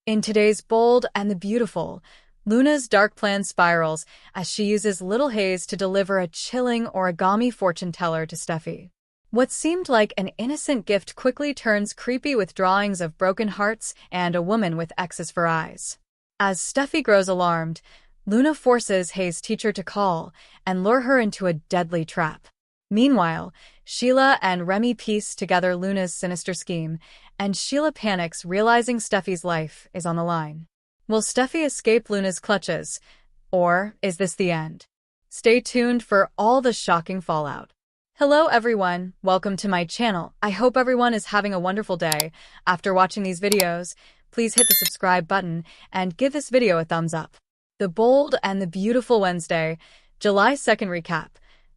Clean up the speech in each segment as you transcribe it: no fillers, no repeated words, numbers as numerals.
In today's Bold and the Beautiful, Luna's dark plan spirals as she uses little Hayes to deliver a chilling origami fortune teller to Steffy. What seemed like an innocent gift quickly turns creepy with drawings of broken hearts and a woman with X's for eyes. As Steffy grows alarmed, Luna forces Hayes' teacher to call and lure her into a deadly trap. Meanwhile, Sheila and Remy piece together Luna's sinister scheme, and Sheila panics realizing Steffy's life is on the line. Will Steffy escape Luna's clutches, or is this the end? Stay tuned for all the shocking fallout. Hello everyone, welcome to my channel. I hope everyone is having a wonderful day. After watching these videos, please hit the subscribe button and give this video a thumbs up. The Bold and the Beautiful Wednesday, July 2nd recap.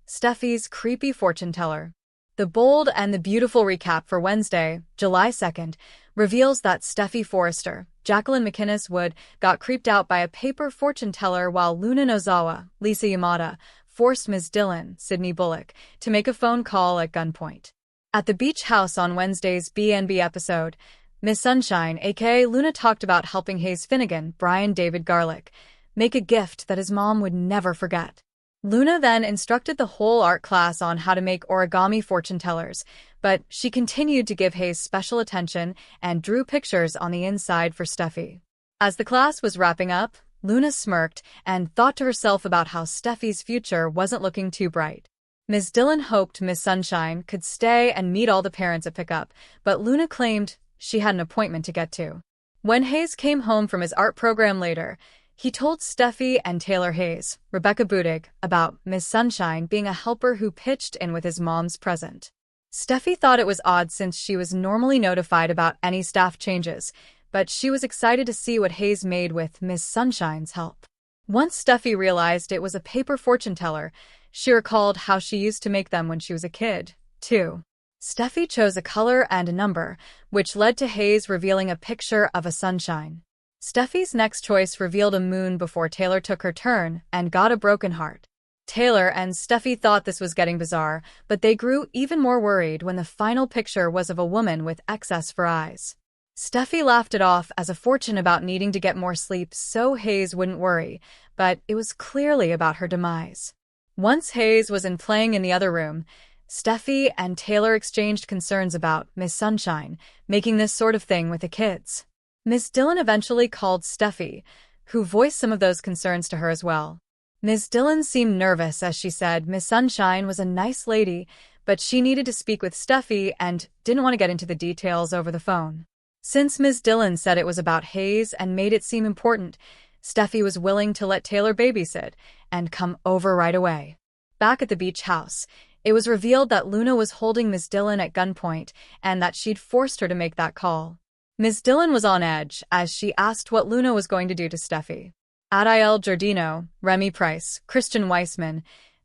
Steffy's creepy fortune teller. The Bold and the Beautiful recap for Wednesday, July 2nd, reveals that Steffy Forrester, Jacqueline McInnes Wood, got creeped out by a paper fortune teller while Luna Nozawa, Lisa Yamada, forced Ms. Dillon, Sydney Bullock, to make a phone call at gunpoint. At the beach house on Wednesday's BNB episode, Miss Sunshine, aka Luna, talked about helping Hayes Finnegan, Brian David Garlick, make a gift that his mom would never forget. Luna then instructed the whole art class on how to make origami fortune tellers, but she continued to give Hayes special attention and drew pictures on the inside for Steffy. As the class was wrapping up, Luna smirked and thought to herself about how Steffy's future wasn't looking too bright. Ms. Dillon hoped Miss Sunshine could stay and meet all the parents at pickup, but Luna claimed she had an appointment to get to. When Hayes came home from his art program later, he told Steffy and Taylor Hayes, Rebecca Budig, about Miss Sunshine being a helper who pitched in with his mom's present. Steffy thought it was odd since she was normally notified about any staff changes, but she was excited to see what Hayes made with Miss Sunshine's help. Once Steffy realized it was a paper fortune teller, she recalled how she used to make them when she was a kid, too. Steffy chose a color and a number, which led to Hayes revealing a picture of a sunshine. Steffy's next choice revealed a moon before Taylor took her turn and got a broken heart. Taylor and Steffy thought this was getting bizarre, but they grew even more worried when the final picture was of a woman with excess for eyes. Steffy laughed it off as a fortune about needing to get more sleep so Hayes wouldn't worry, but it was clearly about her demise. Once Hayes was playing in the other room, Steffy and Taylor exchanged concerns about Miss Sunshine making this sort of thing with the kids. Ms. Dillon eventually called Steffy, who voiced some of those concerns to her as well. Ms. Dillon seemed nervous as she said Miss Sunshine was a nice lady, but she needed to speak with Steffy and didn't want to get into the details over the phone. Since Ms. Dillon said it was about Hayes and made it seem important, Steffy was willing to let Taylor babysit and come over right away. Back at the beach house, it was revealed that Luna was holding Ms. Dillon at gunpoint and that she'd forced her to make that call. Ms. Dillon was on edge as she asked what Luna was going to do to Steffy. Adiel Giardino, Remy Price, Christian Weissman,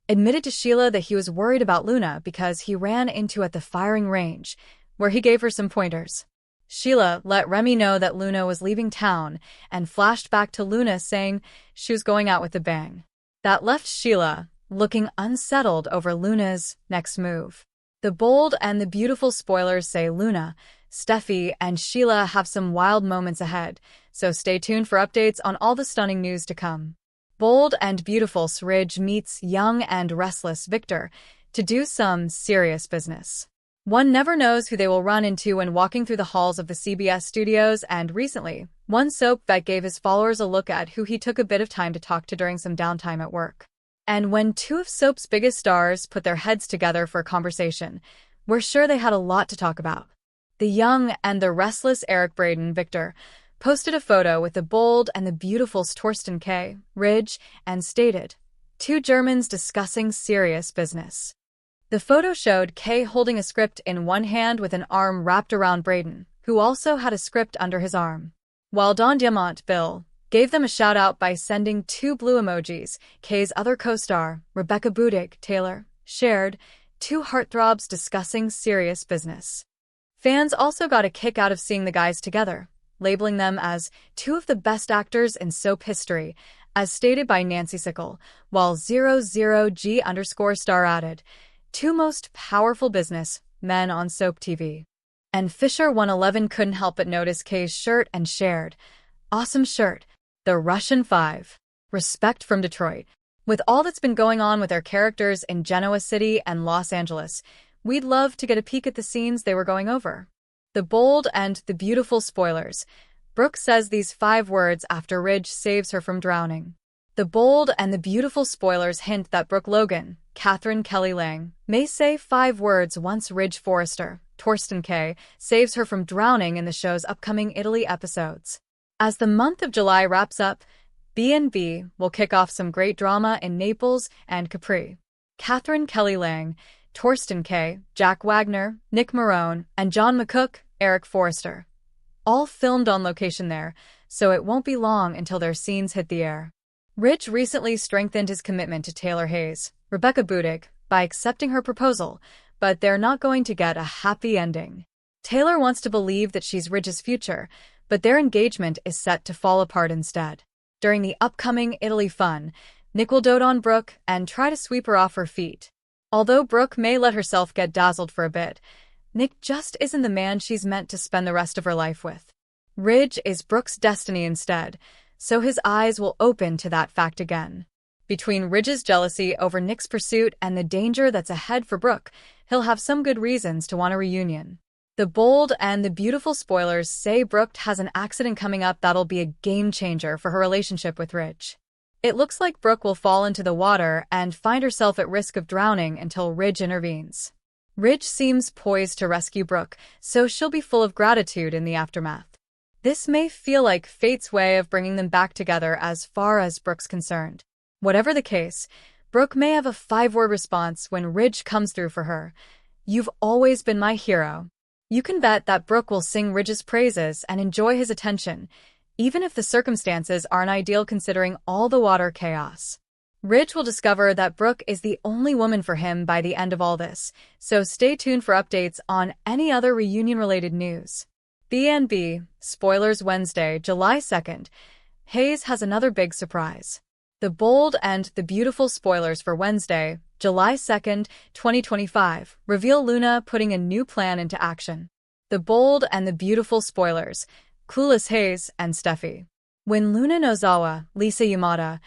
admitted to Sheila that he was worried about Luna because he ran into at the firing range, where he gave her some pointers. Sheila let Remy know that Luna was leaving town and flashed back to Luna saying she was going out with a bang. That left Sheila looking unsettled over Luna's next move. The Bold and the Beautiful spoilers say Luna, Steffy, and Sheila have some wild moments ahead, so stay tuned for updates on all the stunning news to come. Bold and Beautiful Ridge meets young and restless Victor to do some serious business. One never knows who they will run into when walking through the halls of the CBS studios, and recently, one soap vet gave his followers a look at who he took a bit of time to talk to during some downtime at work. And when two of soap's biggest stars put their heads together for a conversation, we're sure they had a lot to talk about. The young and the restless Eric Braden Victor posted a photo with the Bold and the Beautiful Torsten K. Ridge and stated, "Two Germans discussing serious business." The photo showed Kay holding a script in one hand with an arm wrapped around Braden, who also had a script under his arm. While Don Diamant Bill gave them a shout-out by sending two blue emojis, Kay's other co-star, Rebecca Budig Taylor, shared, "Two heartthrobs discussing serious business." Fans also got a kick out of seeing the guys together, labeling them as two of the best actors in soap history, as stated by Nancy Sickle, while 00G_star added, "Two most powerful business men on soap TV." And Fisher 111 couldn't help but notice Kay's shirt and shared, Awesome shirt. The Russian Five. Respect from Detroit. With all that's been going on with their characters in Genoa City and Los Angeles, we'd love to get a peek at the scenes they were going over. The bold and the beautiful spoilers. Brooke says these 5 words after Ridge saves her from drowning. The bold and the beautiful spoilers hint that Brooke Logan, Catherine Kelly Lang, may say 5 words once Ridge Forrester, Torsten K., saves her from drowning in the show's upcoming Italy episodes. As the month of July wraps up, B&B will kick off some great drama in Naples and Capri. Catherine Kelly Lang, Torsten K., Jack Wagner, Nick Marone, and John McCook, Eric Forrester. All filmed on location there, so it won't be long until their scenes hit the air. Ridge recently strengthened his commitment to Taylor Hayes, Rebecca Budig, by accepting her proposal, but they're not going to get a happy ending. Taylor wants to believe that she's Ridge's future, but their engagement is set to fall apart instead. During the upcoming Italy fun, Nick will dote on Brooke and try to sweep her off her feet. Although Brooke may let herself get dazzled for a bit, Nick just isn't the man she's meant to spend the rest of her life with. Ridge is Brooke's destiny instead, so his eyes will open to that fact again. Between Ridge's jealousy over Nick's pursuit and the danger that's ahead for Brooke, he'll have some good reasons to want a reunion. The bold and the beautiful spoilers say Brooke has an accident coming up that'll be a game-changer for her relationship with Ridge. It looks like Brooke will fall into the water and find herself at risk of drowning until Ridge intervenes. Ridge seems poised to rescue Brooke, so she'll be full of gratitude in the aftermath. This may feel like fate's way of bringing them back together as far as Brooke's concerned. Whatever the case, Brooke may have a 5-word response when Ridge comes through for her. You've always been my hero. You can bet that Brooke will sing Ridge's praises and enjoy his attention, even if the circumstances aren't ideal considering all the water chaos. Ridge will discover that Brooke is the only woman for him by the end of all this, so stay tuned for updates on any other reunion-related news. B&B, spoilers Wednesday, July 2nd. Hayes has another big surprise. The bold and the beautiful spoilers for Wednesday, July 2nd, 2025, reveal Luna putting a new plan into action. The bold and the beautiful spoilers, clueless Hayes and Steffy. When Luna Nozawa, Lisa Yamada,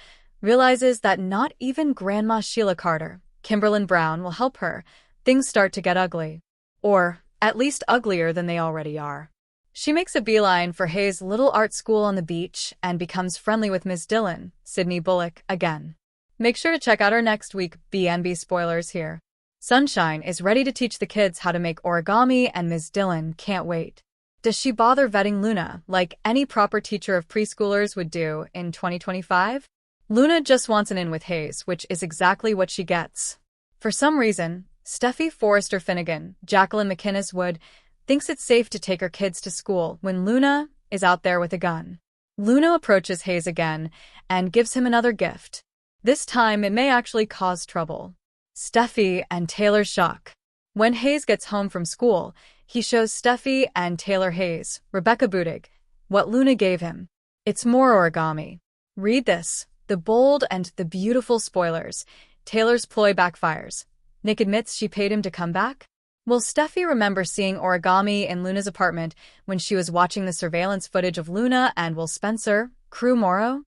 realizes that not even Grandma Sheila Carter, Kimberlyn Brown, will help her, things start to get ugly. Or, at least uglier than they already are. She makes a beeline for Hayes' little art school on the beach and becomes friendly with Ms. Dillon, Sydney Bullock, again. Make sure to check out our next week B&B spoilers here. Sunshine is ready to teach the kids how to make origami and Ms. Dillon can't wait. Does she bother vetting Luna like any proper teacher of preschoolers would do in 2025? Luna just wants an in with Hayes, which is exactly what she gets. For some reason, Steffy Forrester Finnegan, Jacqueline McInnes Wood, thinks it's safe to take her kids to school when Luna is out there with a gun. Luna approaches Hayes again and gives him another gift. This time it may actually cause trouble. Steffy and Taylor's shock. When Hayes gets home from school, he shows Steffy and Taylor Hayes, Rebecca Budig, what Luna gave him. It's more origami. Read this. The bold and the beautiful spoilers. Taylor's ploy backfires. Nick admits she paid him to come back? Will Steffy remember seeing origami in Luna's apartment when she was watching the surveillance footage of Luna and Will Spencer, Crew Morrow?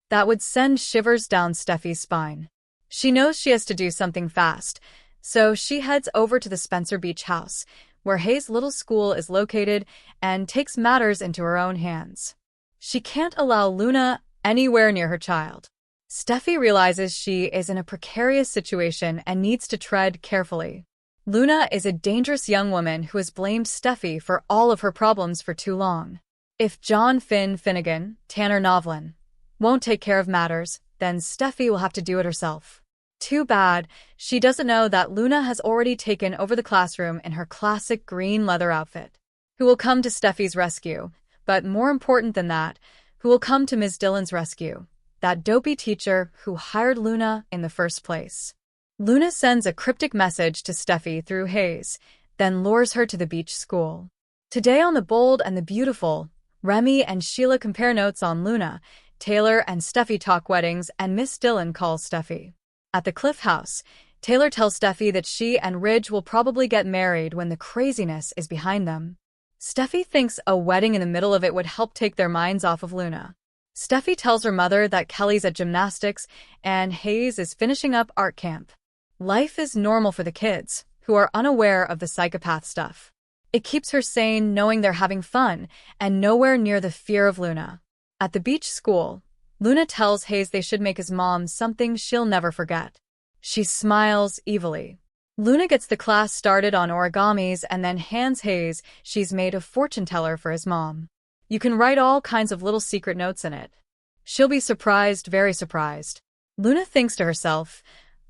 That would send shivers down Steffy's spine. She knows she has to do something fast, so she heads over to the Spencer Beach house, where Hayes' little school is located, and takes matters into her own hands. She can't allow Luna anywhere near her child. Steffy realizes she is in a precarious situation and needs to tread carefully. Luna is a dangerous young woman who has blamed Steffy for all of her problems for too long. If John Finnegan, Tanner Novlin, won't take care of matters, then Steffy will have to do it herself. Too bad, she doesn't know that Luna has already taken over the classroom in her classic green leather outfit. Who will come to Steffy's rescue, but more important than that, who will come to Ms. Dillon's rescue, that dopey teacher who hired Luna in the first place. Luna sends a cryptic message to Steffy through Hayes, then lures her to the beach school. Today on The Bold and the Beautiful, Remy and Sheila compare notes on Luna, Taylor and Steffy talk weddings, and Miss Dillon calls Steffy. At the Cliff House, Taylor tells Steffy that she and Ridge will probably get married when the craziness is behind them. Steffy thinks a wedding in the middle of it would help take their minds off of Luna. Steffy tells her mother that Kelly's at gymnastics and Hayes is finishing up art camp. Life is normal for the kids, who are unaware of the psychopath stuff. It keeps her sane knowing they're having fun and nowhere near the fear of Luna. At the beach school, Luna tells Hayes they should make his mom something she'll never forget. She smiles evilly. Luna gets the class started on origamis and then hands Hayes she's made a fortune teller for his mom. You can write all kinds of little secret notes in it. She'll be surprised, very surprised. Luna thinks to herself,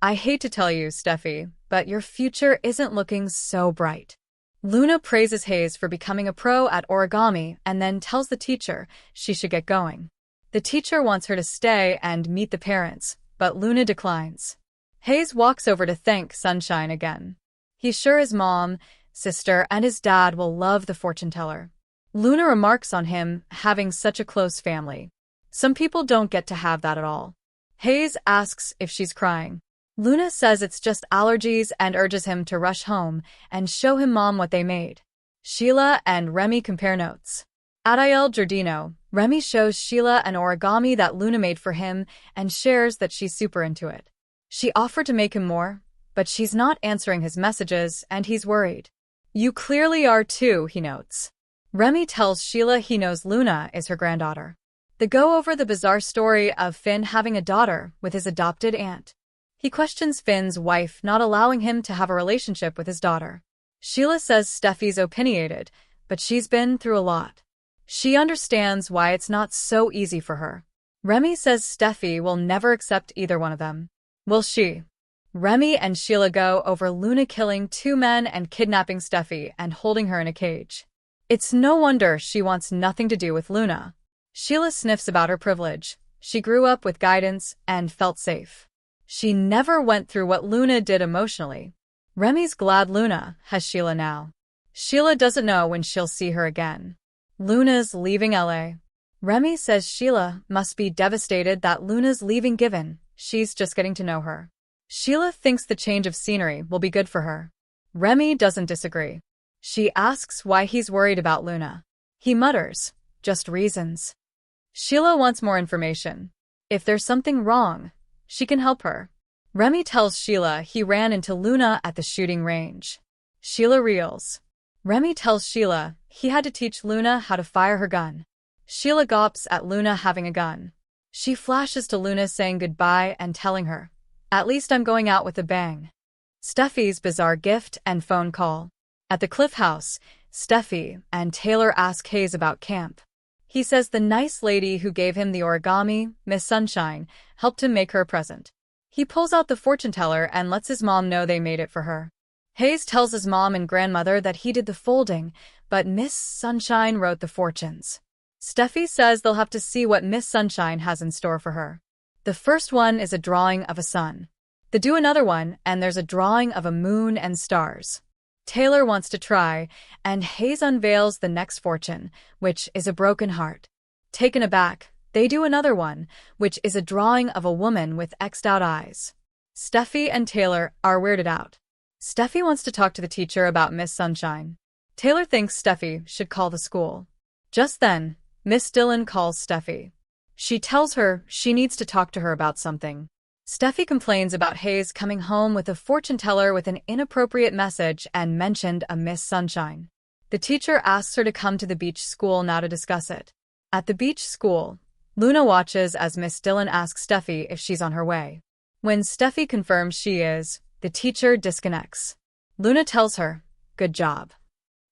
I hate to tell you, Steffy, but your future isn't looking so bright. Luna praises Hayes for becoming a pro at origami and then tells the teacher she should get going. The teacher wants her to stay and meet the parents, but Luna declines. Hayes walks over to thank Sunshine again. He's sure his mom, sister, and his dad will love the fortune teller. Luna remarks on him having such a close family. Some people don't get to have that at all. Hayes asks if she's crying. Luna says it's just allergies and urges him to rush home and show him mom what they made. Sheila and Remy compare notes. At Il Giardino, Remy shows Sheila an origami that Luna made for him and shares that she's super into it. She offered to make him more, but she's not answering his messages and he's worried. You clearly are too, he notes. Remy tells Sheila he knows Luna is her granddaughter. They go over the bizarre story of Finn having a daughter with his adopted aunt. He questions Finn's wife not allowing him to have a relationship with his daughter. Sheila says Steffy's opinionated, but she's been through a lot. She understands why it's not so easy for her. Remy says Steffy will never accept either one of them. Will she? Remy and Sheila go over Luna killing 2 men and kidnapping Steffy and holding her in a cage. It's no wonder she wants nothing to do with Luna. Sheila sniffs about her privilege. She grew up with guidance and felt safe. She never went through what Luna did emotionally. Remy's glad Luna has Sheila now. Sheila doesn't know when she'll see her again. Luna's leaving LA. Remy says Sheila must be devastated that Luna's leaving given she's just getting to know her. Sheila thinks the change of scenery will be good for her. Remy doesn't disagree. She asks why he's worried about Luna. He mutters, just reasons. Sheila wants more information. If there's something wrong, she can help her. Remy tells Sheila he ran into Luna at the shooting range. Sheila reels. Remy tells Sheila he had to teach Luna how to fire her gun. Sheila gawps at Luna having a gun. She flashes to Luna saying goodbye and telling her, at least I'm going out with a bang. Steffy's bizarre gift and phone call. At the Cliff House, Steffy and Taylor ask Hayes about camp. He says the nice lady who gave him the origami, Miss Sunshine, helped him make her a present. He pulls out the fortune teller and lets his mom know they made it for her. Hayes tells his mom and grandmother that he did the folding, but Miss Sunshine wrote the fortunes. Steffy says they'll have to see what Miss Sunshine has in store for her. The first one is a drawing of a sun. They do another one, and there's a drawing of a moon and stars. Taylor wants to try, and Hayes unveils the next fortune, which is a broken heart. Taken aback, they do another one, which is a drawing of a woman with X'd-out eyes. Steffy and Taylor are weirded out. Steffy wants to talk to the teacher about Miss Sunshine. Taylor thinks Steffy should call the school. Just then, Miss Dillon calls Steffy. She tells her she needs to talk to her about something. Steffy complains about Hayes coming home with a fortune teller with an inappropriate message and mentioned a Miss Sunshine. The teacher asks her to come to the beach school now to discuss it. At the beach school, Luna watches as Miss Dillon asks Steffy if she's on her way. When Steffy confirms she is, the teacher disconnects. Luna tells her, good job.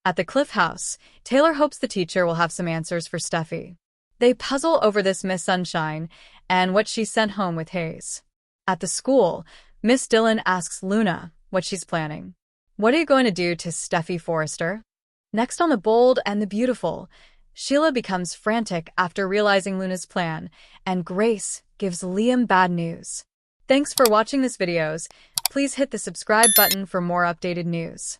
At the Cliff House, Taylor hopes the teacher will have some answers for Steffy. They puzzle over this Miss Sunshine and what she sent home with Hayes. At the school, Miss Dillon asks Luna what she's planning. What are you going to do to Steffy Forrester? Next on The Bold and the Beautiful, Sheila becomes frantic after realizing Luna's plan, and Grace gives Liam bad news. Thanks for watching this videos. Please hit the subscribe button for more updated news.